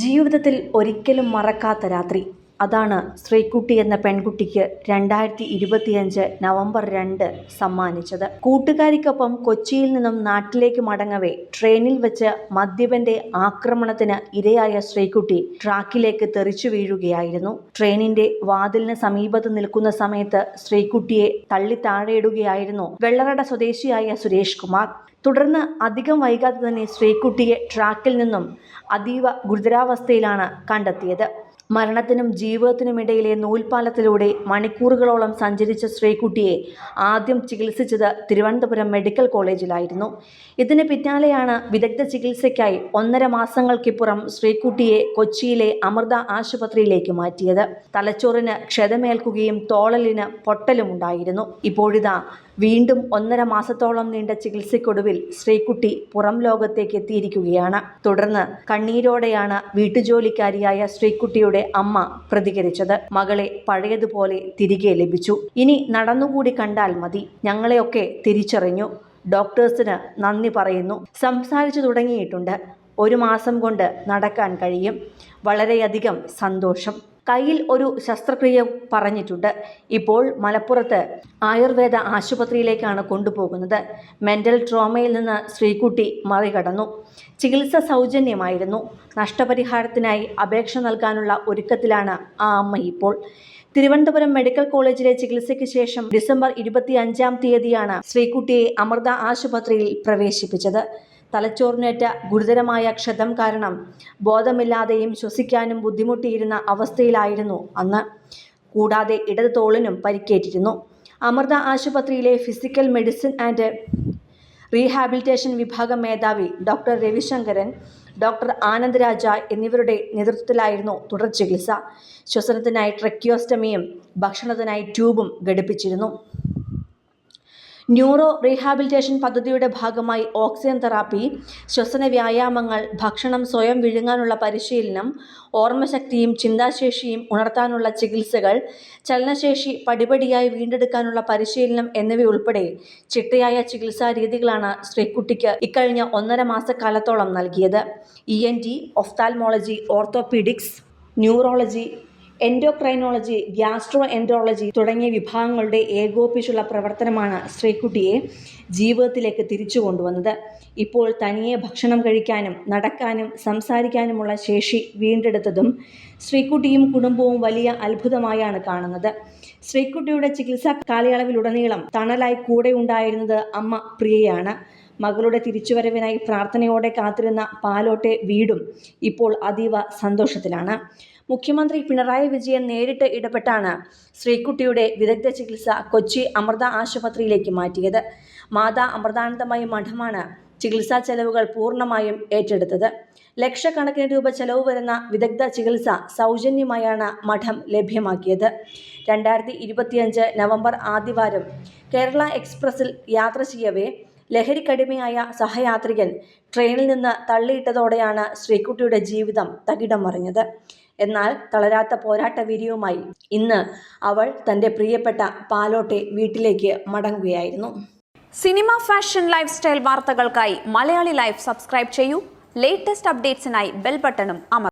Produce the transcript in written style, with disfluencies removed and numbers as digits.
ജീവിതത്തിൽ ഒരിക്കലും മറക്കാത്ത രാത്രി. അതാണ് ശ്രീകുട്ടി എന്ന പെൺകുട്ടിക്ക് 2025 നവംബർ 2 സമ്മാനിച്ചത്. കൂട്ടുകാരിക്കൊപ്പം കൊച്ചിയിൽ നിന്നും നാട്ടിലേക്ക് മടങ്ങവേ ട്രെയിനിൽ വെച്ച് മദ്യപന്റെ ആക്രമണത്തിന് ഇരയായ ശ്രീകുട്ടി ട്രാക്കിലേക്ക് തെറിച്ചു വീഴുകയായിരുന്നു. ട്രെയിനിന്റെ വാതിലിന് സമീപത്ത് നിൽക്കുന്ന സമയത്ത് ശ്രീകുട്ടിയെ തള്ളി താഴെയിടുകയായിരുന്നു വെള്ളറട സ്വദേശിയായ സുരേഷ് കുമാർ. തുടർന്ന് അധികം വൈകാതെ തന്നെ ശ്രീകുട്ടിയെ ട്രാക്കിൽ നിന്നും അതീവ ഗുരുതരാവസ്ഥയിലാണ് കണ്ടെത്തിയത്. മരണത്തിനും ജീവിതത്തിനുമിടയിലെ നൂൽപ്പാലത്തിലൂടെ മണിക്കൂറുകളോളം സഞ്ചരിച്ച ശ്രീകുട്ടിയെ ആദ്യം ചികിത്സിച്ചത് തിരുവനന്തപുരം മെഡിക്കൽ കോളേജിലായിരുന്നു. ഇതിന് പിന്നാലെയാണ് വിദഗ്ധ ചികിത്സയ്ക്കായി 1.5 മാസങ്ങൾക്കിപ്പുറം ശ്രീകുട്ടിയെ കൊച്ചിയിലെ അമൃത ആശുപത്രിയിലേക്ക് മാറ്റിയത്. തലച്ചോറിന് ക്ഷതമേൽക്കുകയും തോളലിന് പൊട്ടലുമുണ്ടായിരുന്നു. ഇപ്പോഴിതാ വീണ്ടും 1.5 മാസത്തോളം നീണ്ട ചികിത്സയ്ക്കൊടുവിൽ ശ്രീകുട്ടി പുറം ലോകത്തേക്ക് എത്തിയിരിക്കുകയാണ്. തുടർന്ന് കണ്ണീരോടെയാണ് വീട്ടുജോലിക്കാരിയായ ശ്രീകുട്ടിയുടെ അമ്മ പ്രതികരിച്ചത്. മകളെ പഴയതുപോലെ തിരികെ ലഭിച്ചു. ഇനി നടന്നുകൂടി കണ്ടാൽ മതി. ഞങ്ങളെയൊക്കെ തിരിച്ചറിഞ്ഞു. ഡോക്ടേഴ്സിന് നന്ദി പറയുന്നു. സംസാരിച്ചു തുടങ്ങിയിട്ടുണ്ട്. 1 മാസം കൊണ്ട് നടക്കാൻ കഴിയും. വളരെയധികം സന്തോഷം. കയ്യിൽ ഒരു ശസ്ത്രക്രിയ പറഞ്ഞിട്ടുണ്ട്. ഇപ്പോൾ മലപ്പുറത്ത് ആയുർവേദ ആശുപത്രിയിലേക്കാണ് കൊണ്ടുപോകുന്നത്. മെന്റൽ ട്രോമയിൽ നിന്ന് ശ്രീകുട്ടി മറികടന്നു. ചികിത്സ സൗജന്യമായിരുന്നു. നഷ്ടപരിഹാരത്തിനായി അപേക്ഷ നൽകാനുള്ള ഒരുക്കത്തിലാണ് ആ അമ്മ ഇപ്പോൾ. തിരുവനന്തപുരം മെഡിക്കൽ കോളേജിലെ ചികിത്സയ്ക്ക് ശേഷം ഡിസംബർ 25-ാം തീയതിയാണ് ശ്രീകുട്ടിയെ അമൃത ആശുപത്രിയിൽ പ്രവേശിപ്പിച്ചത്. തലച്ചോറിനേറ്റ ഗുരുതരമായ ക്ഷതം കാരണം ബോധമില്ലാതെയും ശ്വസിക്കാനും ബുദ്ധിമുട്ടിയിരുന്ന അവസ്ഥയിലായിരുന്നു അന്ന്. കൂടാതെ ഇടത് തോളിനും പരിക്കേറ്റിരുന്നു. അമൃത ആശുപത്രിയിലെ ഫിസിക്കൽ മെഡിസിൻ ആൻഡ് റീഹാബിലിറ്റേഷൻ വിഭാഗം മേധാവി ഡോക്ടർ രവിശങ്കരൻ, ഡോക്ടർ ആനന്ദ് രാജ എന്നിവരുടെ നേതൃത്വത്തിലായിരുന്നു തുടർ ചികിത്സ. ശ്വസനത്തിനായി ട്രക്കിയോസ്റ്റമിയും ഭക്ഷണത്തിനായി ട്യൂബും ഘടിപ്പിച്ചിരുന്നു. ന്യൂറോ റീഹാബിലിറ്റേഷൻ പദ്ധതിയുടെ ഭാഗമായി ഓക്സിജൻ തെറാപ്പി, ശ്വസന വ്യായാമങ്ങൾ, ഭക്ഷണം സ്വയം വിഴുങ്ങാനുള്ള പരിശീലനം, ഓർമ്മശക്തിയും ചിന്താശേഷിയും ഉണർത്താനുള്ള ചികിത്സകൾ, ചലനശേഷി പടിപടിയായി വീണ്ടെടുക്കാനുള്ള പരിശീലനം എന്നിവയുൾപ്പെടെ ചിട്ടയായ ചികിത്സാ രീതികളാണ് ശ്രീകുട്ടിക്ക് ഇക്കഴിഞ്ഞ 1.5 മാസക്കാലത്തോളം നൽകിയത്. ENT, ophthalmology, orthopaedics, neurology, endocrinology, gastro enterology തുടങ്ങിയ വിഭാഗങ്ങളുടെ ഏകോപിച്ചുള്ള പ്രവർത്തനമാണ് ശ്രീകുട്ടിയെ ജീവിതത്തിലേക്ക് തിരിച്ചു കൊണ്ടുവന്നത്. ഇപ്പോൾ തനിയെ ഭക്ഷണം കഴിക്കാനും നടക്കാനും സംസാരിക്കാനുമുള്ള ശേഷി വീണ്ടെടുത്തതും ശ്രീകുട്ടിയും കുടുംബവും വലിയ അത്ഭുതമായാണ് കാണുന്നത്. ശ്രീകുട്ടിയുടെ ചികിത്സാ കാലയളവിലുടനീളം തണലായി കൂടെ ഉണ്ടായിരുന്നത് അമ്മ പ്രിയയാണ്. മകളുടെ തിരിച്ചുവരവിനായി പ്രാർത്ഥനയോടെ കാത്തിരുന്ന പാലോട്ടെ വീടും ഇപ്പോൾ അതീവ സന്തോഷത്തിലാണ്. മുഖ്യമന്ത്രി പിണറായി വിജയൻ നേരിട്ട് ഇടപെട്ടാണ് ശ്രീകുട്ടിയുടെ വിദഗ്ധ ചികിത്സ കൊച്ചി അമൃത ആശുപത്രിയിലേക്ക് മാറ്റിയത്. മാതാ അമൃതാനന്ദമയി മഠമാണ് ചികിത്സാ ചെലവുകൾ പൂർണ്ണമായും ഏറ്റെടുത്തത്. ലക്ഷക്കണക്കിന് രൂപ ചെലവ് വരുന്ന വിദഗ്ധ ചികിത്സ സൗജന്യമായാണ് മഠം ലഭ്യമാക്കിയത്. 2025 നവംബർ ആദ്യവാരം കേരള എക്സ്പ്രസിൽ യാത്ര ചെയ്യവേ ലഹരിക്കടിമയായ സഹയാത്രികൻ ട്രെയിനിൽ നിന്ന് തള്ളിയിട്ടതോടെയാണ് ശ്രീകുട്ടിയുടെ ജീവിതം തകിടം മറിഞ്ഞത്. എന്നാൽ തളരാത്ത പോരാട്ട വീര്യവുമായി ഇന്ന് അവൾ തൻ്റെ പ്രിയപ്പെട്ട പാലോട്ടെ വീട്ടിലേക്ക് മടങ്ങുകയായിരുന്നു. സിനിമ, ഫാഷൻ, ലൈഫ് സ്റ്റൈൽ വാർത്തകൾക്കായി മലയാളി ലൈഫ് സബ്സ്ക്രൈബ് ചെയ്യൂ. ലേറ്റസ്റ്റ് അപ്ഡേറ്റ്സിനായി ബെൽ ബട്ടണും അമർത്തുക.